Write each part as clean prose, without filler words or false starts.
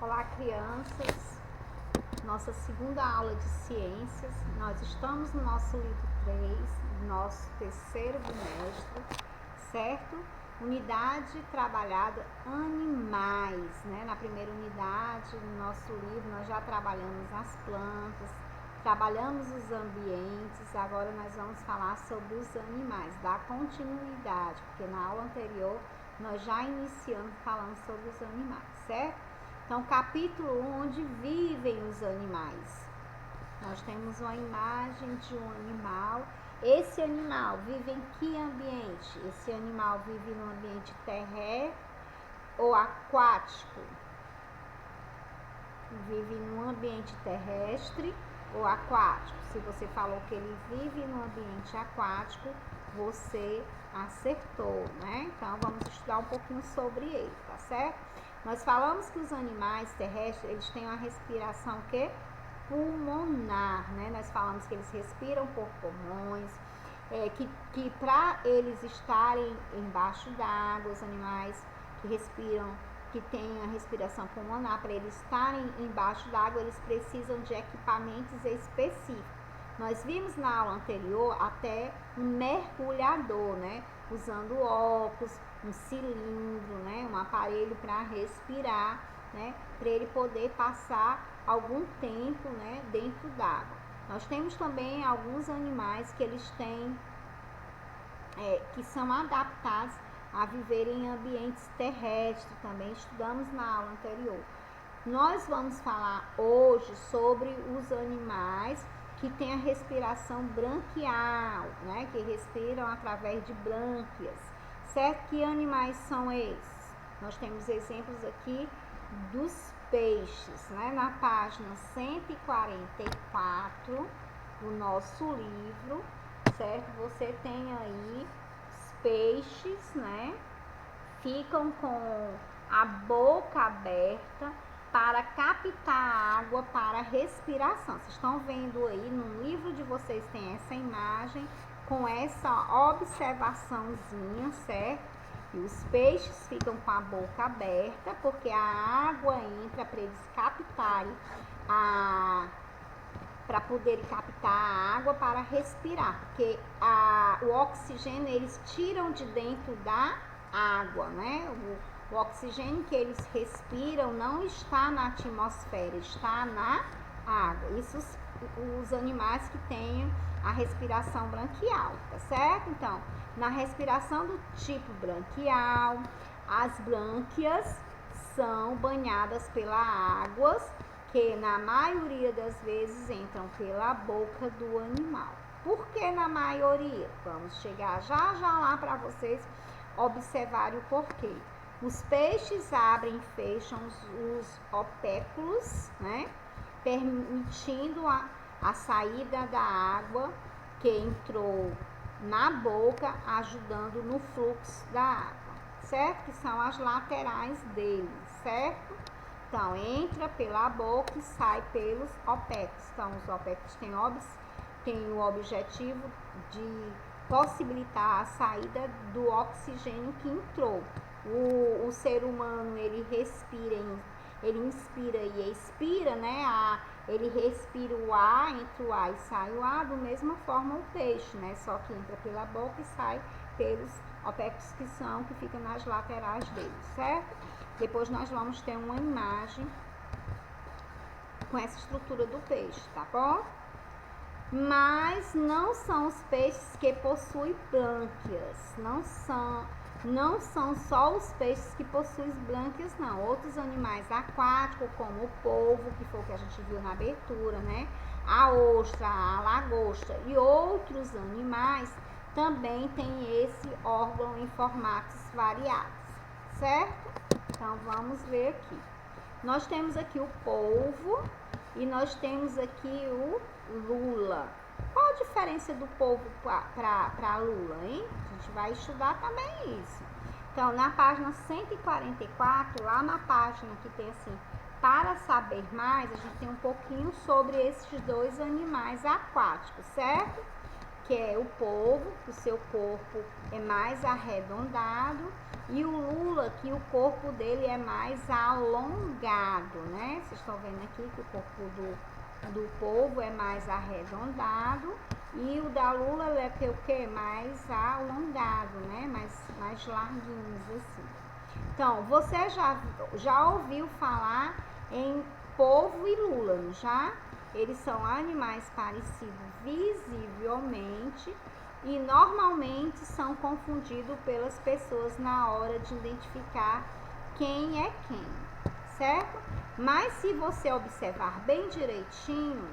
Olá, crianças. Nossa segunda aula de ciências. Nós estamos no nosso livro 3, nosso terceiro bimestre, certo? Unidade trabalhada animais, né? Na primeira unidade, no nosso livro, nós já trabalhamos as plantas, trabalhamos os ambientes, agora nós vamos falar sobre os animais, dar continuidade, porque na aula anterior nós já iniciamos falando sobre os animais, certo? Então, capítulo 1, onde vivem os animais. Nós temos uma imagem de um animal. Esse animal vive em que ambiente? Esse animal vive no ambiente terrestre ou aquático? Vive num ambiente terrestre ou aquático? Se você falou que ele vive no ambiente aquático, você acertou, né? Então, vamos estudar um pouquinho sobre ele, tá certo? Nós falamos que os animais terrestres, eles têm uma respiração que pulmonar, né? Nós falamos que eles respiram por pulmões, que para eles estarem embaixo d'água, os animais que respiram, que têm a respiração pulmonar, para eles estarem embaixo d'água, eles precisam de equipamentos específicos. Nós vimos na aula anterior até um mergulhador, né? Usando óculos, um cilindro, né? Um aparelho para respirar, né? Para ele poder passar algum tempo, né? Dentro d'água. Nós temos também alguns animais que eles têm, que são adaptados a viver em ambientes terrestres, também estudamos na aula anterior. Nós vamos falar hoje sobre os animais que têm a respiração branquial, né? Que respiram através de brânquias, certo? Que animais são esses? Nós temos exemplos aqui dos peixes, né? Na página 144 do nosso livro, certo? Você tem aí os peixes, né? Ficam com a boca aberta para captar água para respiração. Vocês estão vendo aí no livro de vocês, tem essa imagem com essa observaçãozinha, certo? E os peixes ficam com a boca aberta porque a água entra para eles captarem para poder captar a água para respirar, porque o oxigênio eles tiram de dentro da água, né? O oxigênio que eles respiram não está na atmosfera, está na água. Isso os animais que têm a respiração branquial, tá certo? Então, na respiração do tipo branquial, as brânquias são banhadas pela água, que na maioria das vezes entram pela boca do animal. Por que na maioria? Vamos chegar já lá para vocês observarem o porquê. Os peixes abrem e fecham os opéculos, né? Permitindo a saída da água que entrou na boca, ajudando no fluxo da água, certo? Que são as laterais dele, certo? Então, entra pela boca e sai pelos opéculos. Então, os opéculos têm o objetivo de possibilitar a saída do oxigênio que entrou. O ser humano, ele inspira e expira, né? Ele respira o ar, entra o ar e sai o ar, da mesma forma o peixe, né? Só que entra pela boca e sai pelos opéculos que ficam nas laterais dele, certo? Depois nós vamos ter uma imagem com essa estrutura do peixe, tá bom? Mas não são os peixes que possuem brânquias, não são só os peixes que possuem brânquias, não. Outros animais aquáticos, como o polvo, que foi o que a gente viu na abertura, né? A ostra, a lagosta e outros animais também têm esse órgão em formatos variados, certo? Então, vamos ver aqui. Nós temos aqui o polvo e nós temos aqui o lula. Qual a diferença do polvo para lula, hein? A gente vai estudar também isso. Então, na página 144, lá na página que tem assim, para saber mais, a gente tem um pouquinho sobre esses dois animais aquáticos, certo? que é o polvo, que o seu corpo é mais arredondado, e o lula, que o corpo dele é mais alongado, né? Vocês estão vendo aqui que o corpo do polvo é mais arredondado e o da lula é o que? Mais alongado, né? Mais larguinhos assim. Então, você já ouviu falar em polvo e lula, não já? Eles são animais parecidos visivelmente e normalmente são confundidos pelas pessoas na hora de identificar quem é quem, certo? Mas se você observar bem direitinho,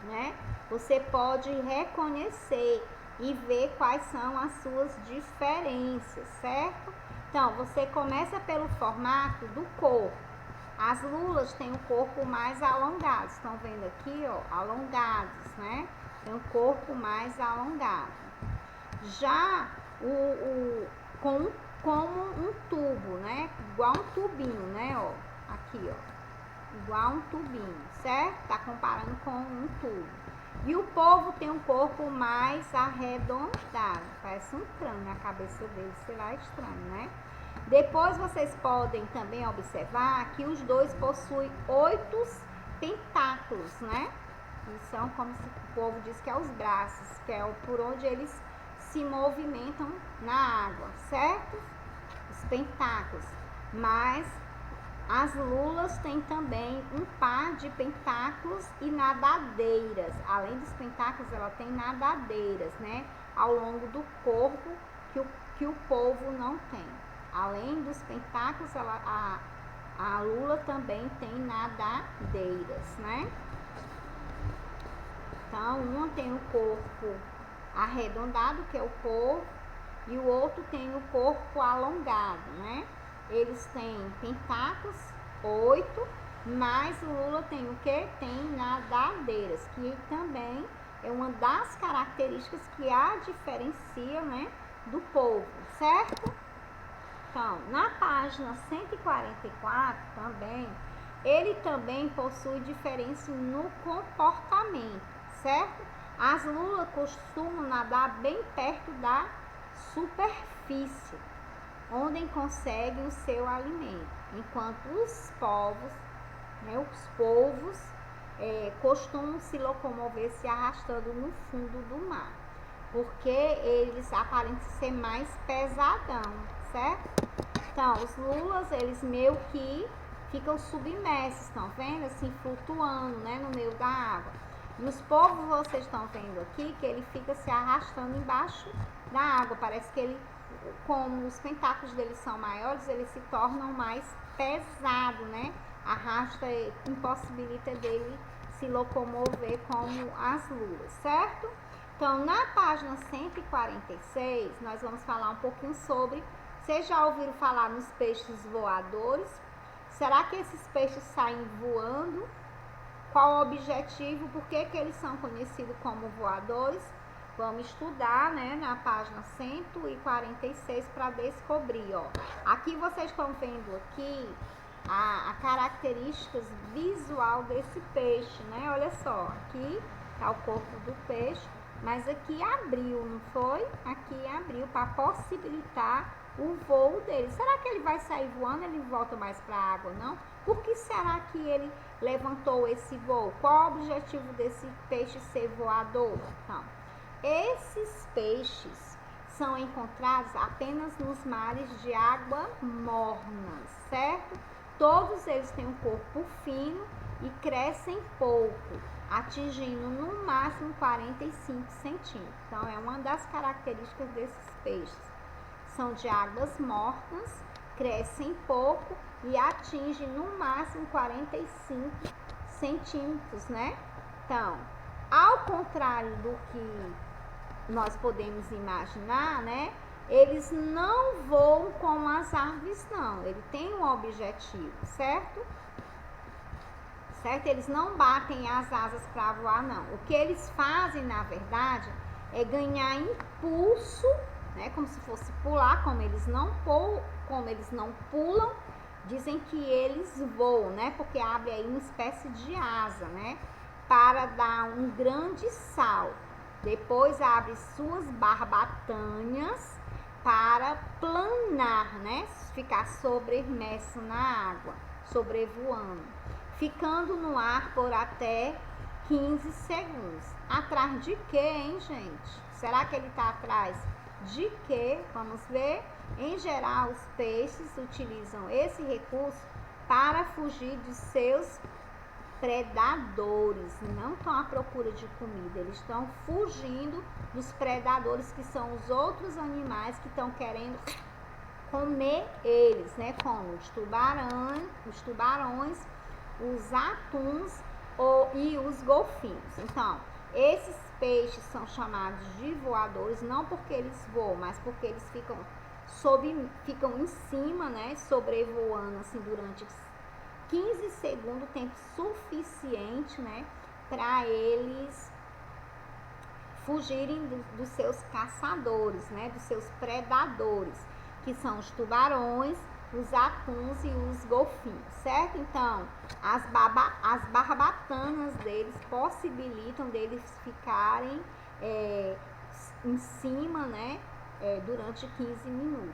né, você pode reconhecer e ver quais são as suas diferenças, certo? Então, você começa pelo formato do corpo. As lulas têm o corpo mais alongado, estão vendo aqui, ó, alongados, né? Tem o corpo mais alongado. Já como um tubo, né? Igual um tubinho, né? Ó, aqui, ó, igual um tubinho, certo? Tá comparando com um tubo. E o polvo tem um corpo mais arredondado, parece um crânio, a cabeça dele será estranho, né? Depois vocês podem também observar que os dois possuem 8 tentáculos, né? E são como se o povo diz que é os braços, que é por onde eles se movimentam na água, certo? Os pentáculos. Mas as lulas têm também um par de pentáculos e nadadeiras. Além dos pentáculos, ela tem nadadeiras, né? Ao longo do corpo que o polvo não tem. Além dos pentáculos, a lula também tem nadadeiras, né? Então, uma tem o corpo arredondado, que é o polvo, e o outro tem o corpo alongado, né? Eles têm tentáculos, 8, mas o lula tem o que? Tem nadadeiras, que também é uma das características que a diferencia, né, do polvo, certo? Então, na página 144 também, ele também possui diferença no comportamento, certo? As lulas costumam nadar bem perto da superfície, onde conseguem o seu alimento, enquanto os polvos, né, costumam se locomover se arrastando no fundo do mar, porque eles aparentam ser mais pesadão, certo? Então, os lulas, eles meio que ficam submersos, estão vendo? Assim, flutuando, né, no meio da água. E os polvos, vocês estão vendo aqui, que ele fica se arrastando embaixo da água. Parece que ele, como os tentáculos dele são maiores, eles se tornam mais pesados, né? Arrasta, impossibilita dele se locomover como as lulas, certo? Então, na página 146, nós vamos falar um pouquinho sobre... Vocês já ouviram falar nos peixes voadores? Será que esses peixes saem voando? Qual o objetivo? Por que eles são conhecidos como voadores? Vamos estudar, né, na página 146 para descobrir, ó. Aqui vocês estão vendo aqui a características visual desse peixe, né? Olha só, aqui tá o corpo do peixe, mas aqui abriu, não foi? Aqui abriu para possibilitar o voo dele. Será que ele vai sair voando? Ele volta mais para a água, não? Por que será que ele levantou esse voo? Qual o objetivo desse peixe ser voador? Então, esses peixes são encontrados apenas nos mares de água morna, certo? Todos eles têm um corpo fino e crescem pouco, atingindo no máximo 45 centímetros. Então, é uma das características desses peixes. São de águas mornas, crescem pouco e atingem no máximo 45 centímetros, né? Então, ao contrário do que nós podemos imaginar, né? Eles não voam como as aves, não. Ele tem um objetivo, certo? Certo? Eles não batem as asas para voar, não. O que eles fazem, na verdade, é ganhar impulso, né? Como se fosse pular, como eles não pulam, dizem que eles voam, né? Porque abre aí uma espécie de asa, né? Para dar um grande salto. Depois abre suas barbatanas para planar, né? Ficar sobremerso na água, sobrevoando, ficando no ar por até 15 segundos. Atrás de quê, hein, gente? Será que ele tá atrás de quê? Vamos ver. Em geral, os peixes utilizam esse recurso para fugir de seus predadores. Não estão à procura de comida, eles estão fugindo dos predadores, que são os outros animais que estão querendo comer eles, né? Como os tubarões, os atuns e os golfinhos. Então, esses peixes são chamados de voadores, não porque eles voam, mas porque eles ficam em cima, né? Sobrevoando assim durante 15 segundos, tempo suficiente, né? Para eles fugirem dos seus caçadores, né? Dos seus predadores, que são os tubarões, os atuns e os golfinhos, certo? Então, as barbatanas deles possibilitam deles ficarem em cima, né? Durante 15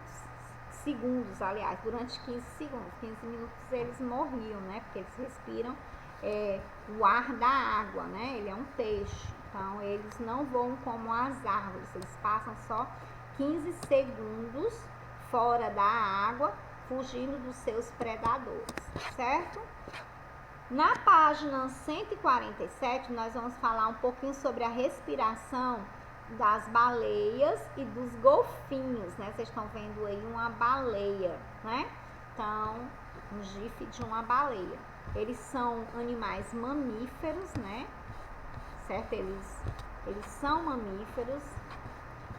segundos, aliás, durante 15 segundos. 15 minutos eles morriam, né? Porque eles respiram o ar da água, né? Ele é um peixe, então eles não voam como as árvores, eles passam só 15 segundos fora da água, fugindo dos seus predadores, certo? Na página 147, nós vamos falar um pouquinho sobre a respiração das baleias e dos golfinhos, né? Vocês estão vendo aí uma baleia, né? Então, um gif de uma baleia. Eles são animais mamíferos, né? Certo? Eles são mamíferos.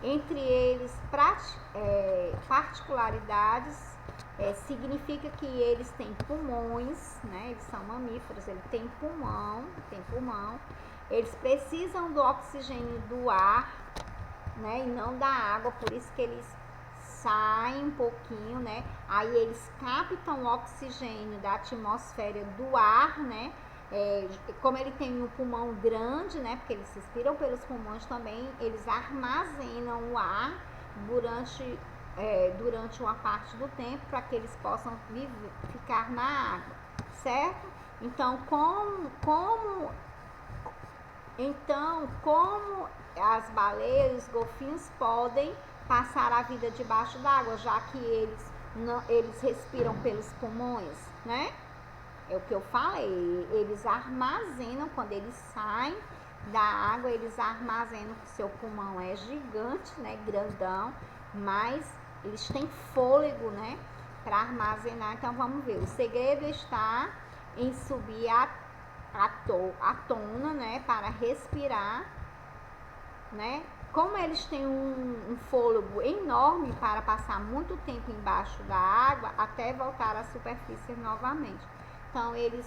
Entre eles, particularidades, significa que eles têm pulmões, né? Eles são mamíferos, eles têm pulmão. Eles precisam do oxigênio do ar, né? E não da água, por isso que eles saem um pouquinho, né? Aí eles captam o oxigênio da atmosfera do ar, né? Como ele tem um pulmão grande, né? Porque eles respiram pelos pulmões também, eles armazenam o ar durante uma parte do tempo para que eles possam ficar na água, certo? Então, como as baleias e os golfinhos podem passar a vida debaixo d'água, já que eles respiram pelos pulmões, né? É o que eu falei, eles armazenam, quando eles saem da água, eles armazenam, que seu pulmão é gigante, né, grandão, mas eles têm fôlego, né, para armazenar. Então, vamos ver, o segredo está em subir à tona, né, para respirar, né? Como eles têm um fôlego enorme para passar muito tempo embaixo da água até voltar à superfície novamente. Então, eles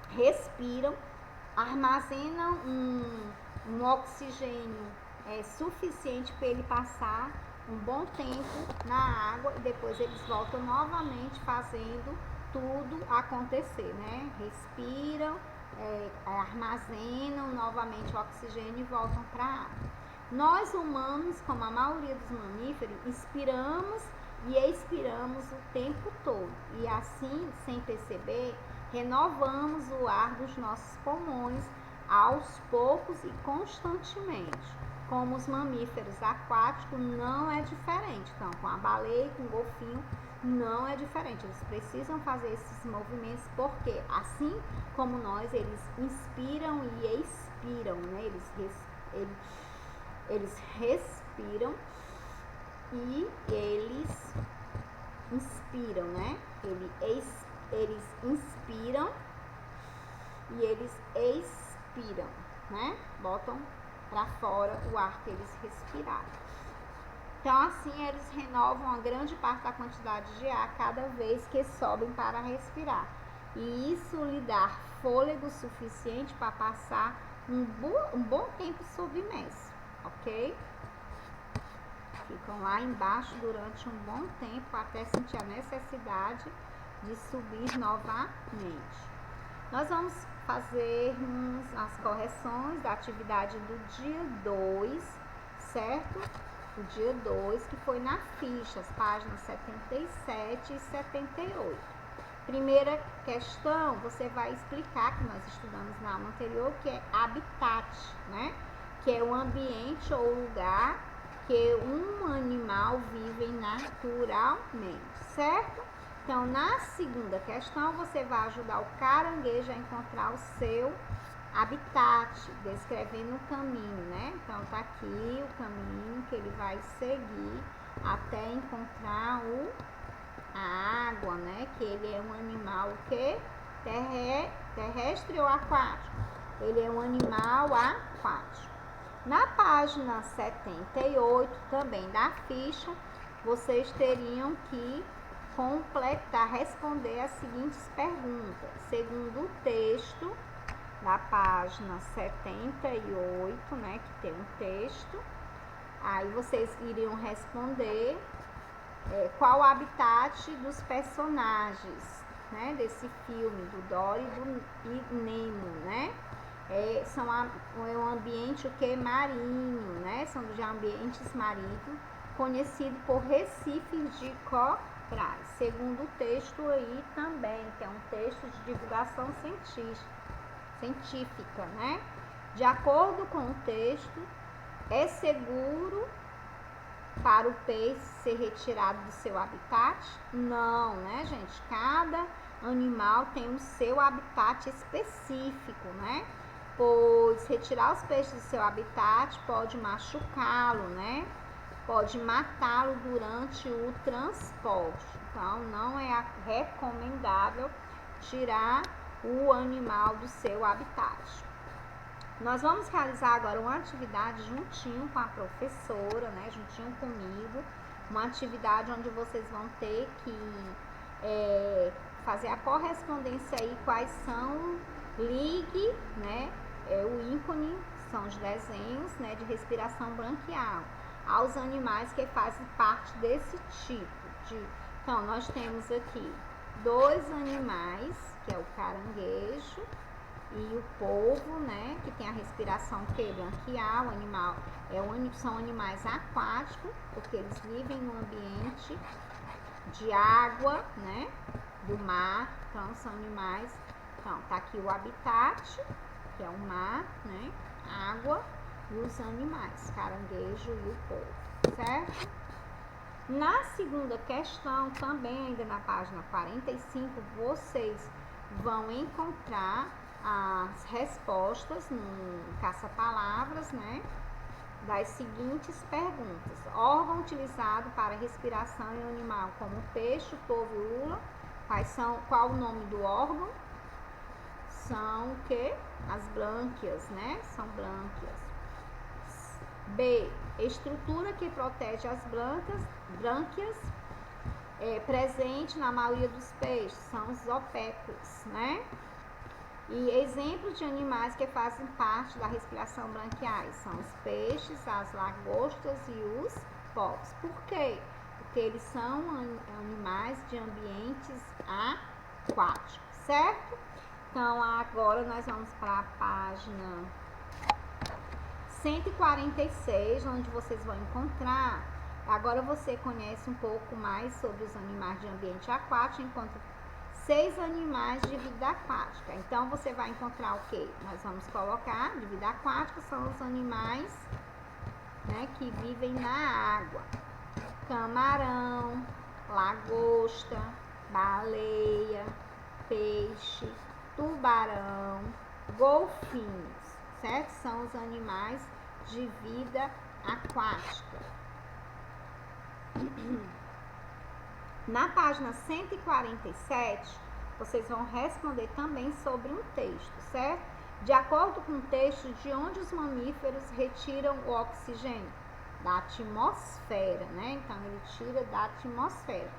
respiram, armazenam um oxigênio suficiente para ele passar um bom tempo na água e depois eles voltam novamente fazendo tudo acontecer, né? Respiram, armazenam novamente o oxigênio e voltam para a água. Nós humanos, como a maioria dos mamíferos, inspiramos e expiramos o tempo todo. E assim, sem perceber, renovamos o ar dos nossos pulmões aos poucos e constantemente. Como os mamíferos aquáticos, não é diferente. Então, com a baleia e com o golfinho, não é diferente. Eles precisam fazer esses movimentos porque, assim como nós, eles inspiram e expiram, né? Eles respiram e eles inspiram, né? Eles inspiram e eles expiram, né? Botam para fora o ar que eles respiraram. Então, assim, eles renovam uma grande parte da quantidade de ar cada vez que sobem para respirar. E isso lhe dá fôlego suficiente para passar um bom tempo submerso, ok? Ficam lá embaixo durante um bom tempo até sentir a necessidade de subir novamente. Nós vamos fazermos as correções da atividade do dia 2, certo? O dia 2, que foi na ficha, as páginas 77 e 78. Primeira questão, você vai explicar, que nós estudamos na aula anterior, que é habitat, né? Que é o ambiente ou lugar que um animal vive naturalmente, certo? Então, na segunda questão, você vai ajudar o caranguejo a encontrar o seu habitat, descrevendo o caminho, né? Então, tá aqui o caminho que ele vai seguir até encontrar a água, né? Que ele é um animal que terrestre ou aquático? Ele é um animal aquático. Na página 78, também da ficha, vocês teriam que completar, responder as seguintes perguntas. Segundo o texto da página 78, né, que tem um texto, aí vocês iriam responder qual o habitat dos personagens, né, desse filme, do Dory e Nemo, né? É um ambiente o que? Marinho, né? São de ambientes marinhos, conhecido por recifes de corais. Segundo o texto aí também, que é um texto de divulgação científica, né? De acordo com o texto, é seguro para o peixe ser retirado do seu habitat? Não, né, gente? Cada animal tem o seu habitat específico, né? Pois retirar os peixes do seu habitat pode machucá-lo, né? Pode matá-lo durante o transporte. Então, não é recomendável tirar o animal do seu habitat. Nós vamos realizar agora uma atividade juntinho com a professora, né? Juntinho comigo. Uma atividade onde vocês vão ter que fazer a correspondência aí, quais são, ligue, né? O ícone, são os desenhos, né, de respiração branquial, aos animais que fazem parte desse tipo. Então, nós temos aqui 2 animais, que é o caranguejo e o polvo, né, que tem a respiração branquial. O animal são animais aquáticos, porque eles vivem no ambiente de água, né, do mar. Então, são animais. Então, tá aqui o habitat, que é o mar, né, água, e os animais, caranguejo e o polvo, certo? Na segunda questão, também ainda na página 45, vocês vão encontrar as respostas no caça-palavras, né, das seguintes perguntas. Órgão utilizado para respiração em animal como peixe, polvo e lula. Qual o nome do órgão? São o quê? As brânquias, né? São brânquias. B. Estrutura que protege as brânquias presente na maioria dos peixes, são os opéculos, né? E exemplos de animais que fazem parte da respiração branquiais são os peixes, as lagostas e os polvos. Por quê? Porque eles são animais de ambientes aquáticos, certo? Então, agora nós vamos para a página 146, onde vocês vão encontrar. Agora você conhece um pouco mais sobre os animais de ambiente aquático, encontra 6 animais de vida aquática. Então, você vai encontrar o quê? Nós vamos colocar de vida aquática, são os animais, né, que vivem na água. Camarão, lagosta, baleia, peixe, tubarão, golfinhos, certo? São os animais de vida aquática. Na página 147, vocês vão responder também sobre um texto, certo? De acordo com o texto, de onde os mamíferos retiram o oxigênio? Da atmosfera, né? Então, ele tira da atmosfera.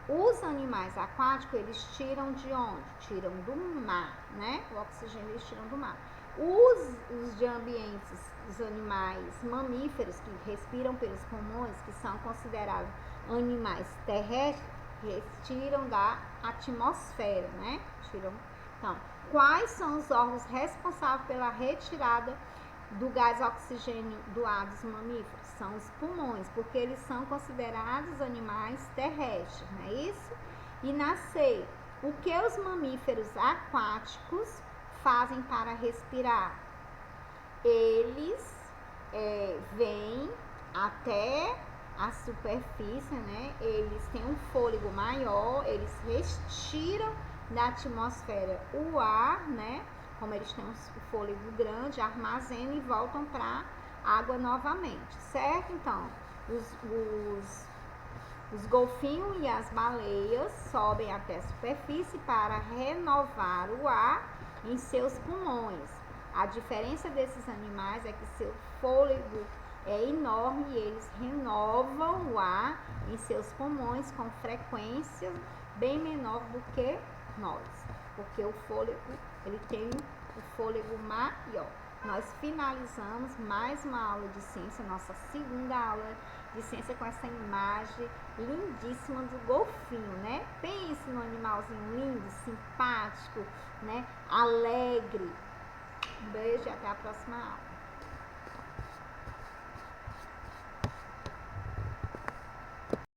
Os animais aquáticos, eles tiram de onde? Tiram do mar, né? O oxigênio eles tiram do mar. Os de ambientes, os animais mamíferos que respiram pelos pulmões, que são considerados animais terrestres, tiram da atmosfera, né? Então, quais são os órgãos responsáveis pela retirada do gás oxigênio do ar dos mamíferos? São os pulmões, porque eles são considerados animais terrestres, não é isso? E na C, o que os mamíferos aquáticos fazem para respirar? Eles vêm até a superfície, né? Eles têm um fôlego maior, eles respiram da atmosfera o ar, né? Como eles têm um fôlego grande, armazenam e voltam para a água novamente, certo? Então, os golfinhos e as baleias sobem até a superfície para renovar o ar em seus pulmões. A diferença desses animais é que seu fôlego é enorme e eles renovam o ar em seus pulmões com frequência bem menor do que nós, porque o fôlego, ele tem o fôlego maior. Nós finalizamos mais uma aula de ciência, nossa segunda aula de ciência, com essa imagem lindíssima do golfinho, né? Pense no animalzinho lindo, simpático, né? Alegre. Um beijo e até a próxima aula.